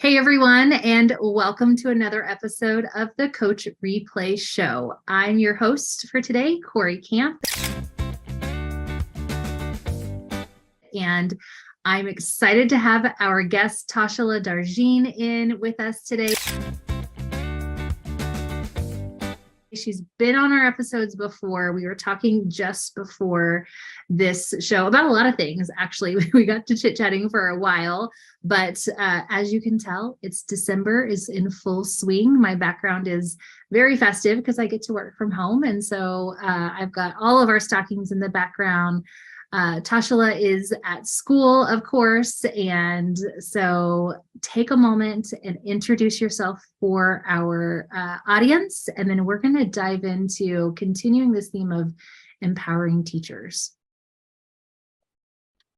Hey everyone, and welcome to another episode of the Coach Replay Show. I'm your host for today, Corey Camp, and I'm excited to have our guest Toshila Darjean in with us today. She's been on our episodes before. We were talking just before this show about a lot of things. Actually, we got to chit-chatting for a while, but as you can tell, it's December is in full swing. My background is very festive because I get to work from home. And so I've got all of our stockings in the background. Toshila is at school, of course, and so take a moment and introduce yourself for our audience, and then we're going to dive into continuing this theme of empowering teachers.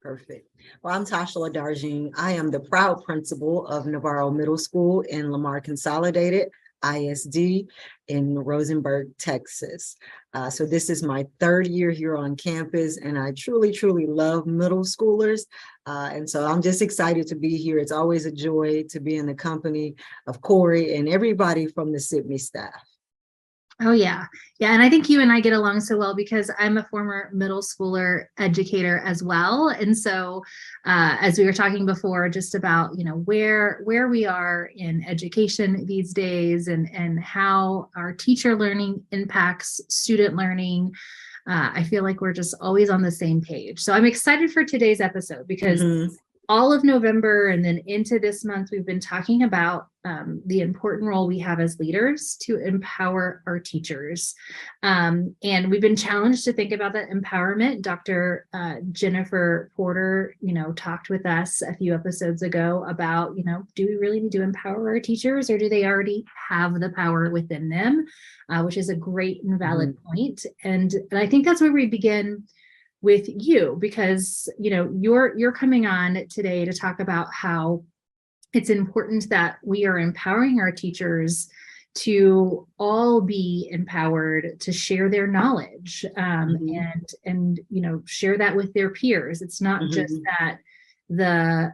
Perfect. Well, I'm Toshila Darjean. I am the proud principal of Navarro Middle School in Lamar Consolidated ISD in Rosenberg, Texas. So this is my third year here on campus, and I truly, truly love middle schoolers. And so I'm just excited to be here. It's always a joy to be in the company of Corey and everybody from the Sibme staff. Oh, yeah. Yeah. And I think you and I get along so well because I'm a former middle schooler educator as well. And so as we were talking before, just about, where we are in education these days and how our teacher learning impacts student learning. I feel like we're just always on the same page. So I'm excited for today's episode because all of November and then into this month, we've been talking about the important role we have as leaders to empower our teachers. And we've been challenged to think about that empowerment. Dr. Jennifer Porter, talked with us a few episodes ago about, do we really need to empower our teachers, or do they already have the power within them, which is a great and valid point. And I think that's where we begin with you, because you're coming on today to talk about how it's important that we are empowering our teachers to all be empowered to share their knowledge and share that with their peers. It's not just that the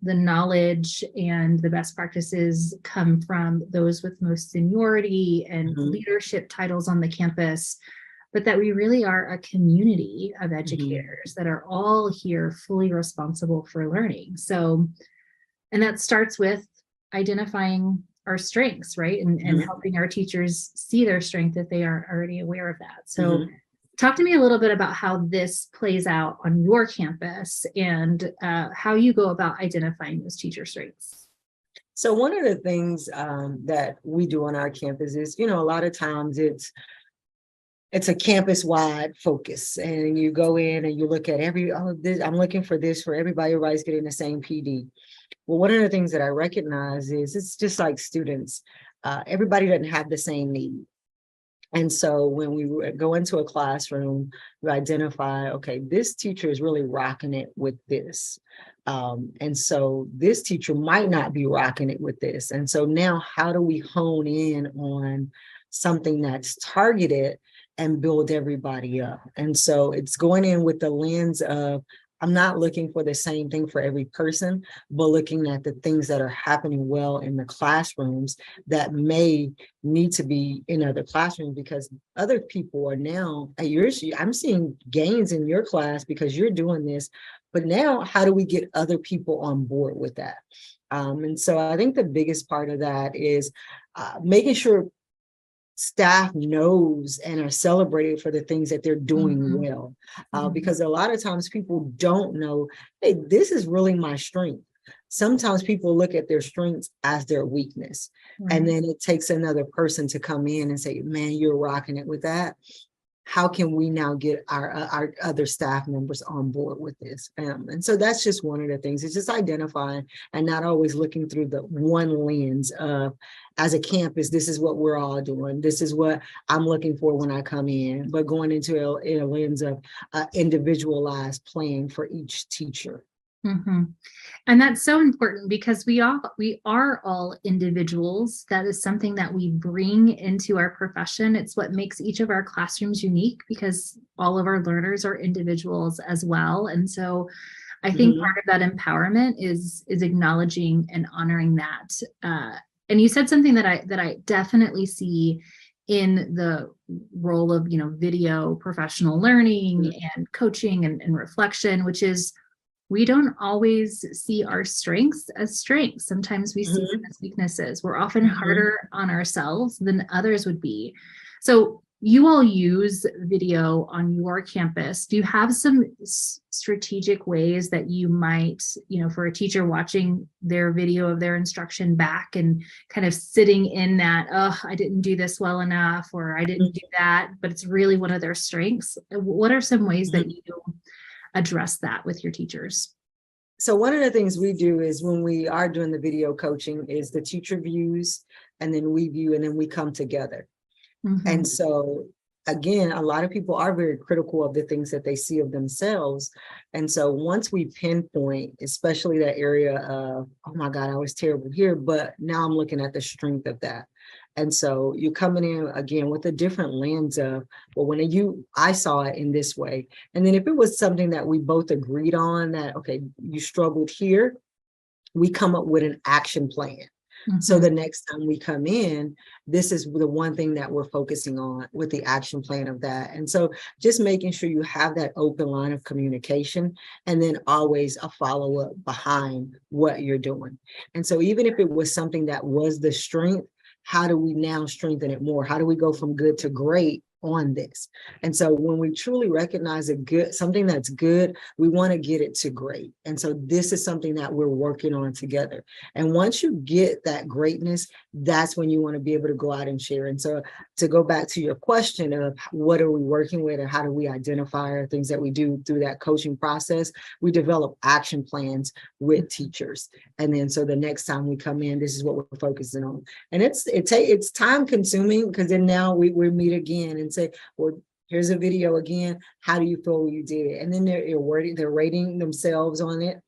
knowledge and the best practices come from those with most seniority and leadership titles on the campus, but that we really are a community of educators that are all here fully responsible for learning. So, and that starts with identifying our strengths, right? And helping our teachers see their strength if they aren't already aware of that. So talk to me a little bit about how this plays out on your campus and how you go about identifying those teacher strengths. So one of the things that we do on our campus is, a lot of times it's a campus-wide focus, and you go in and you look at I'm looking for this for everybody. Everybody's getting the same PD. Well, one of the things that I recognize is it's just like students. Everybody doesn't have the same need. And so when we go into a classroom, we identify, okay, this teacher is really rocking it with this. And so this teacher might not be rocking it with this. And so now how do we hone in on something that's targeted and build everybody up? And so it's going in with the lens of, I'm not looking for the same thing for every person, but looking at the things that are happening well in the classrooms that may need to be in other classrooms, because other people are now at I'm seeing gains in your class because you're doing this, but now how do we get other people on board with that? And so I think the biggest part of that is making sure staff knows and are celebrated for the things that they're doing well, because a lot of times people don't know, hey, this is really my strength. Sometimes people look at their strengths as their weakness, and then it takes another person to come in and say, man, you're rocking it with that. How can we now get our other staff members on board with this? And so that's just one of the things. It's just identifying and not always looking through the one lens of, as a campus, this is what we're all doing. This is what I'm looking for when I come in, but going into a lens of individualized plan for each teacher. And that's so important because we are all individuals. That is something that we bring into our profession. It's what makes each of our classrooms unique because all of our learners are individuals as well. And so I think part of that empowerment is acknowledging and honoring that. And you said something that I definitely see in the role of, you know, video professional learning and coaching and reflection, which is we don't always see our strengths as strengths. Sometimes we see them as weaknesses. We're often harder on ourselves than others would be. So you all use video on your campus. Do you have some strategic ways that you might, you know, for a teacher watching their video of their instruction back and kind of sitting in that, oh, I didn't do this well enough, or I didn't do that, but it's really one of their strengths? What are some ways that you address that with your teachers? So one of the things we do is when we are doing the video coaching is the teacher views and then we view and then we come together. And so again, a lot of people are very critical of the things that they see of themselves. And so once we pinpoint, especially that area of, oh my God, I was terrible here, but now I'm looking at the strength of that. And so you're coming in again with a different lens of, well, I saw it in this way. And then if it was something that we both agreed on that, okay, you struggled here, we come up with an action plan. So the next time we come in, this is the one thing that we're focusing on with the action plan of that. And so just making sure you have that open line of communication and then always a follow-up behind what you're doing. And so even if it was something that was the strength, how do we now strengthen it more? How do we go from good to great on this? And so when we truly recognize something that's good, we want to get it to great. And so this is something that we're working on together. And once you get that greatness, that's when you want to be able to go out and share. And so to go back to your question of what are we working with and how do we identify our things that we do through that coaching process, we develop action plans with teachers. And then so the next time we come in, this is what we're focusing on. And it's time consuming because then now we meet again and say, well, here's a video again. How do you feel when you did it? And then they're rating themselves on it.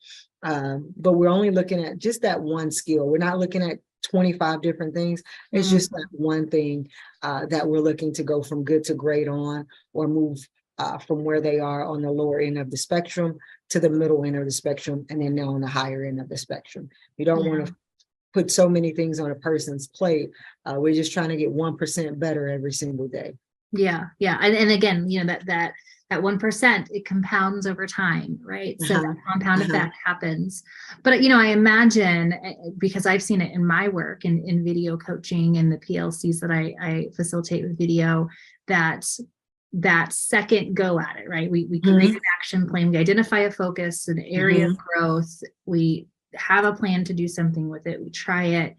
But we're only looking at just that one skill. We're not looking at 25 different things. It's just that one thing that we're looking to go from good to great on, or move from where they are on the lower end of the spectrum to the middle end of the spectrum, and then now on the higher end of the spectrum. You don't want to put so many things on a person's plate. We're just trying to get 1% better every single day. Yeah. And again, you know, that 1%, it compounds over time, right? So that compound effect happens. But, you know, I imagine, because I've seen it in my work in video coaching and the PLCs that I facilitate with video, that second go at it, right? We create an action plan, we identify a focus, an area of growth, we have a plan to do something with it, we try it,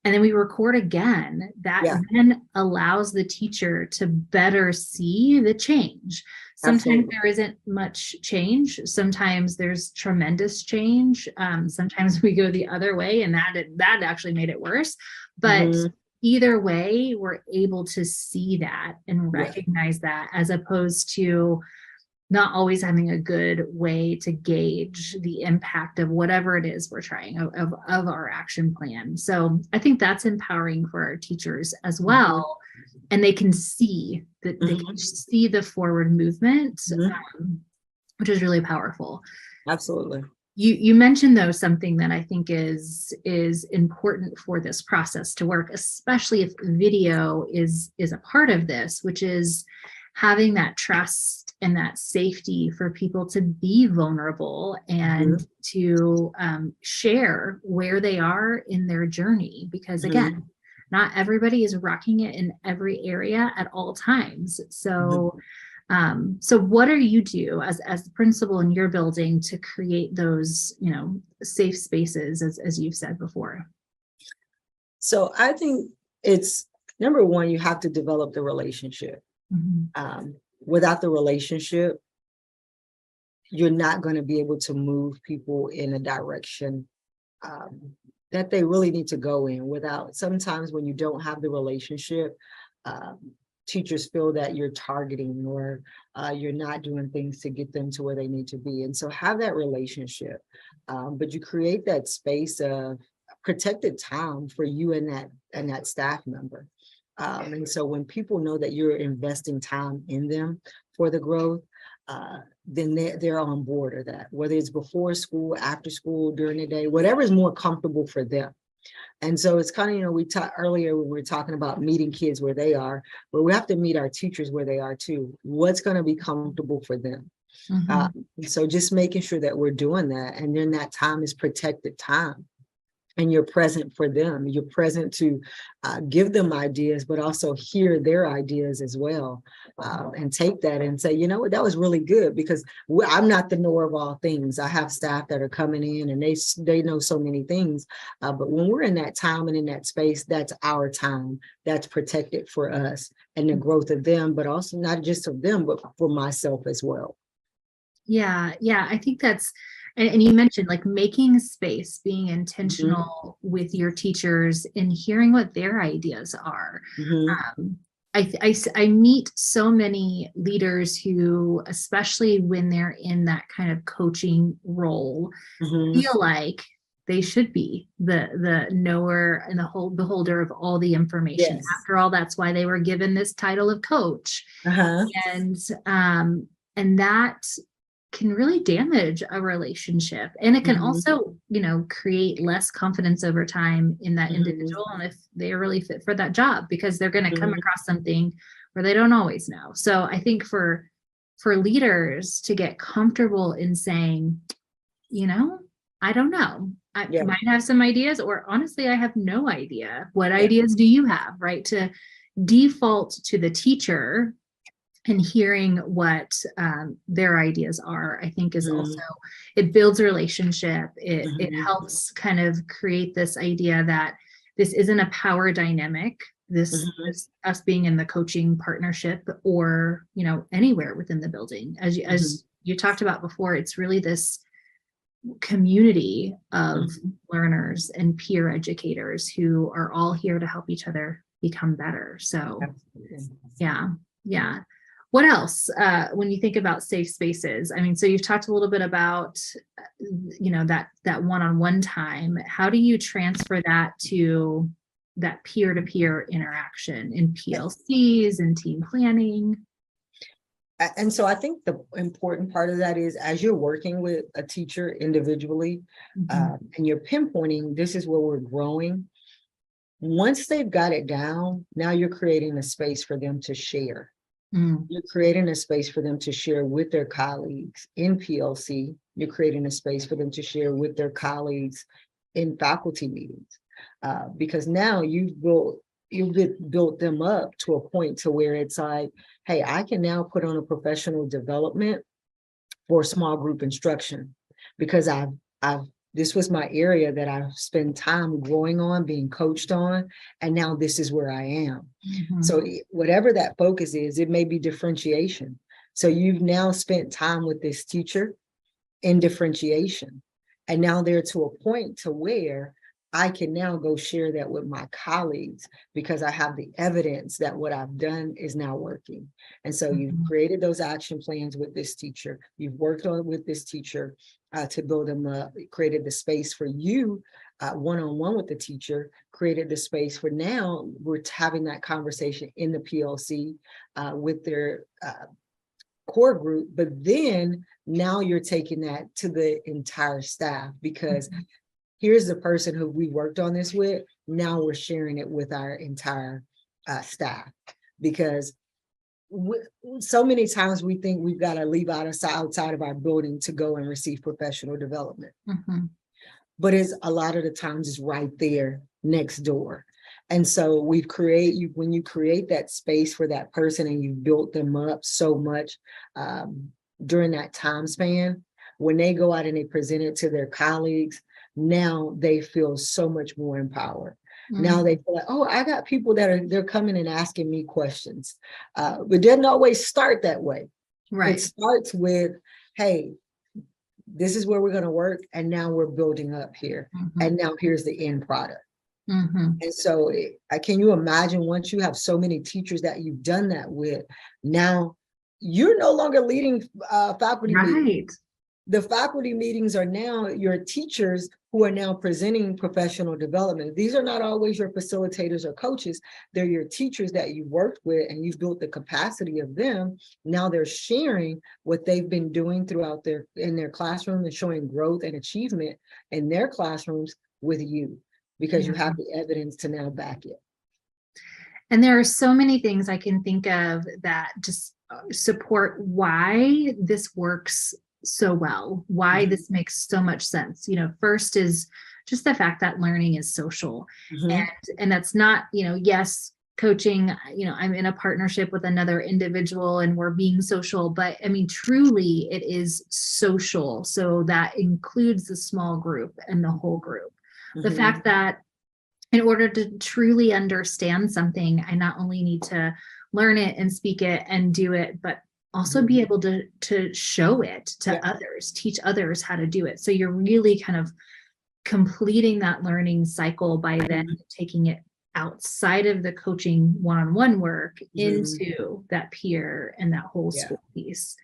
and then we record again. That then allows the teacher to better see the change. Sometimes there isn't much change. Sometimes there's tremendous change. Sometimes we go the other way, and that actually made it worse. But either way, we're able to see that and recognize that, as opposed to not always having a good way to gauge the impact of whatever it is we're trying of our action plan. So I think that's empowering for our teachers as well. And they can see that they can see the forward movement, which is really powerful. Absolutely. You mentioned, though, something that I think is important for this process to work, especially if video is a part of this, which is having that trust and that safety for people to be vulnerable and to share where they are in their journey. Because again, not everybody is rocking it in every area at all times. So so what do you do as the principal in your building to create those, you know, safe spaces, as you've said before? So I think it's, number one, you have to develop the relationship. Without the relationship, you're not going to be able to move people in a direction that they really need to go in. Sometimes when you don't have the relationship, teachers feel that you're targeting, or you're not doing things to get them to where they need to be. And so have that relationship, but you create that space of protected time for you and that staff member. And so when people know that you're investing time in them for the growth, then they're on board of that, whether it's before school, after school, during the day, whatever is more comfortable for them. And so it's kind of, we talked earlier when we were talking about meeting kids where they are, but we have to meet our teachers where they are too. What's going to be comfortable for them? So just making sure that we're doing that. And then that time is protected time. And you're present for them. You're present to give them ideas, but also hear their ideas as well, and take that and say, you know what, that was really good, because I'm not the knower of all things. I have staff that are coming in and they know so many things. But when we're in that time and in that space, that's our time. That's protected for us and the growth of them, but also not just of them, but for myself as well. Yeah, I think that's, and you mentioned like making space, being intentional with your teachers and hearing what their ideas are. I meet so many leaders who, especially when they're in that kind of coaching role, feel like they should be the knower and the beholder of all the information. Yes. After all, that's why they were given this title of coach. And that can really damage a relationship, and it can also, you know, create less confidence over time in that individual, and if they're really fit for that job, because they're going to come across something where they don't always know. So I think for leaders to get comfortable in saying, you know, I don't know, I might have some ideas, or honestly, I have no idea. What ideas do you have? Right? To default to the teacher and hearing what their ideas are, I think is also, it builds a relationship. It helps kind of create this idea that this isn't a power dynamic. This is us being in the coaching partnership, or, you know, anywhere within the building. As you talked about before, it's really this community of learners and peer educators who are all here to help each other become better. So yeah. What else, when you think about safe spaces? I mean, so you've talked a little bit about, you know, that one-on-one time. How do you transfer that to that peer-to-peer interaction in PLCs and team planning? And so I think the important part of that is, as you're working with a teacher individually, and you're pinpointing, this is where we're growing. Once they've got it down, now you're creating a space for them to share. You're creating a space for them to share with their colleagues in PLC. You're creating a space for them to share with their colleagues in faculty meetings, because now you've built them up to a point to where it's like, hey, I can now put on a professional development for small group instruction, because this was my area that I spend time growing on, being coached on, and now this is where I am. So whatever that focus is, it may be differentiation. So you've now spent time with this teacher in differentiation, and now they're to a point to where I can now go share that with my colleagues, because I have the evidence that what I've done is now working. And so you've created those action plans with this teacher. You've worked on with this teacher to build them up, created the space for you one-on-one with the teacher, created the space for now we're having that conversation in the PLC with their core group. But then now you're taking that to the entire staff, because here's the person who we worked on this with. Now we're sharing it with our entire staff, because so many times we think we've got to leave outside of our building to go and receive professional development. But it's a lot of the times it's right there next door. And so when you create that space for that person and you built them up so much during that time span, when they go out and they present it to their colleagues, now they feel so much more empowered. Now they feel like, oh, I got people they're coming and asking me questions. But it doesn't always start that way. Right. It starts with, hey, this is where we're going to work, and now we're building up here. And now here's the end product. And so can you imagine, once you have so many teachers that you've done that with, now you're no longer leading faculty meetings. the faculty meetings are now your teachers who are now presenting professional development. These are not always your facilitators or coaches. They're your teachers that you worked with and you've built the capacity of them. Now they're sharing what they've been doing throughout in their classroom and showing growth and achievement in their classrooms with you, because you have the evidence to now back it. And there are so many things I can think of that just support why this works so well, why this makes so much sense. First is just the fact that learning is social. And that's not, yes, coaching, I'm in a partnership with another individual and we're being social, but I mean, truly it is social. So that includes the small group and the whole group. The fact that in order to truly understand something, I not only need to learn it and speak it and do it, but also be able to show it to others, teach others how to do it. So you're really kind of completing that learning cycle by then taking it outside of the coaching one-on-one work into that peer and that whole school piece.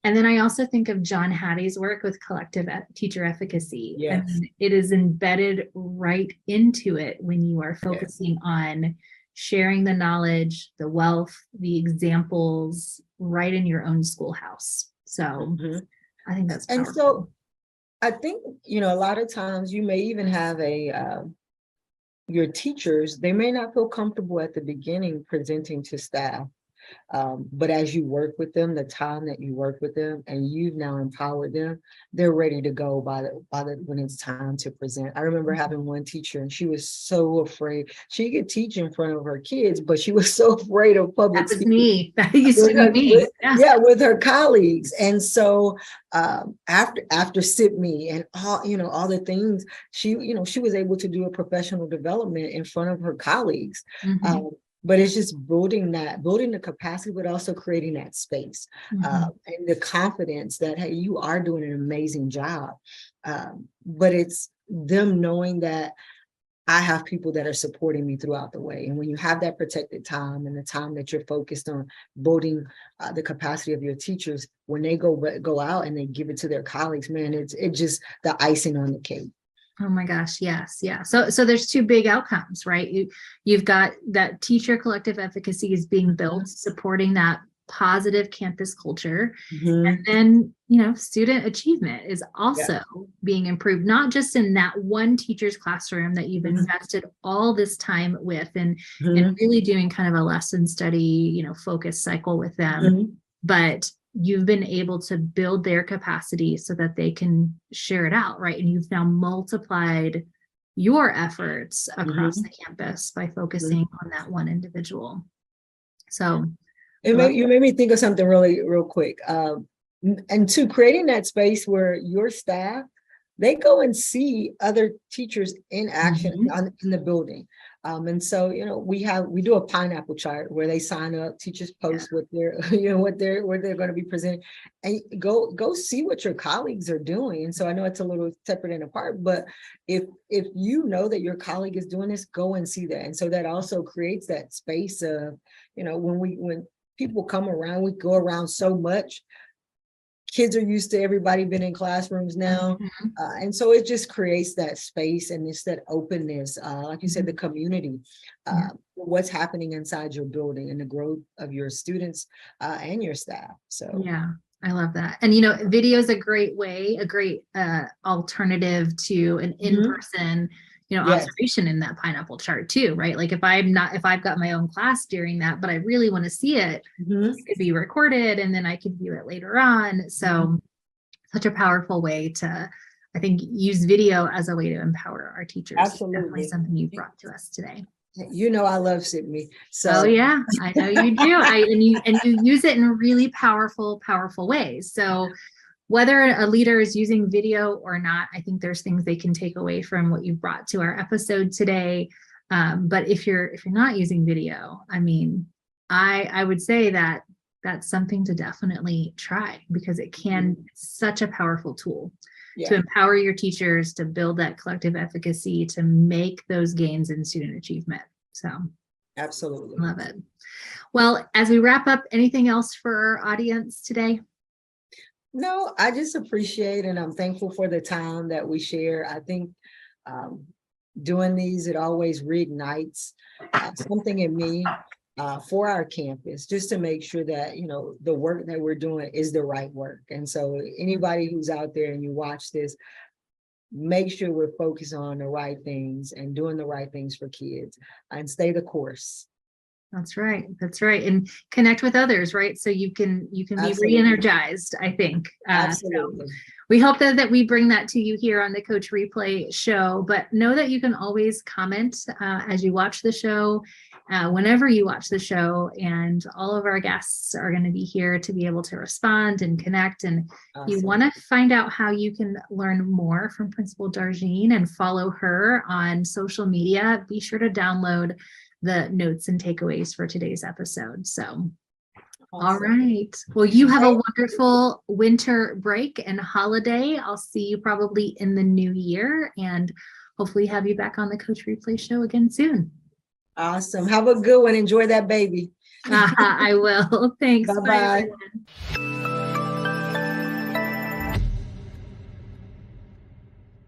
And then I also think of John Hattie's work with collective teacher efficacy. Yes. I mean, it is embedded right into it when you are focusing on sharing the knowledge, the wealth, the examples right in your own schoolhouse. So I think that's powerful. And so I think, a lot of times you may even have your teachers, they may not feel comfortable at the beginning presenting to staff. But as you work with them, the time that you work with them and you've now empowered them, they're ready to go when it's time to present. I remember having one teacher and she was so afraid. She could teach in front of her kids, but she was so afraid of public speaking. That was me. That used to be me. With her colleagues. And so after Sibme and all the things, she was able to do a professional development in front of her colleagues. But it's just building the capacity, but also creating that space and the confidence that, hey, you are doing an amazing job. But it's them knowing that I have people that are supporting me throughout the way. And when you have that protected time and the time that you're focused on building the capacity of your teachers, when they go out and they give it to their colleagues, man, it's just the icing on the cake. Oh my gosh, yes, yeah. So there's two big outcomes, right? You've got that teacher collective efficacy is being built, supporting that positive campus culture, and then student achievement is also being improved, not just in that one teacher's classroom that you've invested all this time with, and really doing kind of a lesson study, focus cycle with them, but you've been able to build their capacity so that they can share it out, right? And you've now multiplied your efforts across the campus by focusing on that one individual. So you made me think of something real quick. And two, creating that space where your staff, they go and see other teachers in action in the building. And so, we do a pineapple chart where they sign up, teachers post what they're, what they're going to be presenting, and go see what your colleagues are doing. And so I know it's a little separate and apart, but if you know that your colleague is doing this, go and see that. And so that also creates that space of, when people come around, we go around so much. Kids are used to everybody being in classrooms now. And so it just creates that space and it's that openness, like you said, the community, what's happening inside your building and the growth of your students and your staff. So yeah, I love that. And video is a great way, a great alternative to an in-person observation in that pineapple chart too, right? Like if I've got my own class during that, but I really want to see it, it could be recorded and then I could view it later on. So such a powerful way to, I think, use video as a way to empower our teachers. Absolutely. Definitely something you brought to us today. I love Sibme. So oh yeah, I know you do. And you use it in really powerful ways. So whether a leader is using video or not, I think there's things they can take away from what you brought to our episode today. But if you're not using video, I mean, I would say that that's something to definitely try, because it can be such a powerful tool to empower your teachers, to build that collective efficacy, to make those gains in student achievement. So absolutely love it. Well, as we wrap up, anything else for our audience today? No, I just appreciate and I'm thankful for the time that we share. I think um, doing these, it always reignites something in me for our campus, just to make sure that, you know, the work that we're doing is the right work. And so anybody who's out there and you watch this, make sure we're focused on the right things and doing the right things for kids and stay the course. That's right. That's right. And connect with others, right? So you can be Absolutely. re-energized, I think. So Absolutely. we hope that we bring that to you here on the Coach Replay show, but know that you can always comment as you watch the show, whenever you watch the show, and all of our guests are going to be here to be able to respond and connect. And if you Awesome. want to find out how you can learn more from Principal Darjean and follow her on social media, be sure to download the notes and takeaways for today's episode. So, all Awesome. right. Well, you have a wonderful winter break and holiday. I'll see you probably in the new year and hopefully have you back on the Coach Replay show again soon. Awesome. Have a good one. Enjoy that baby. I will. Thanks. Bye, Bye-bye. everyone.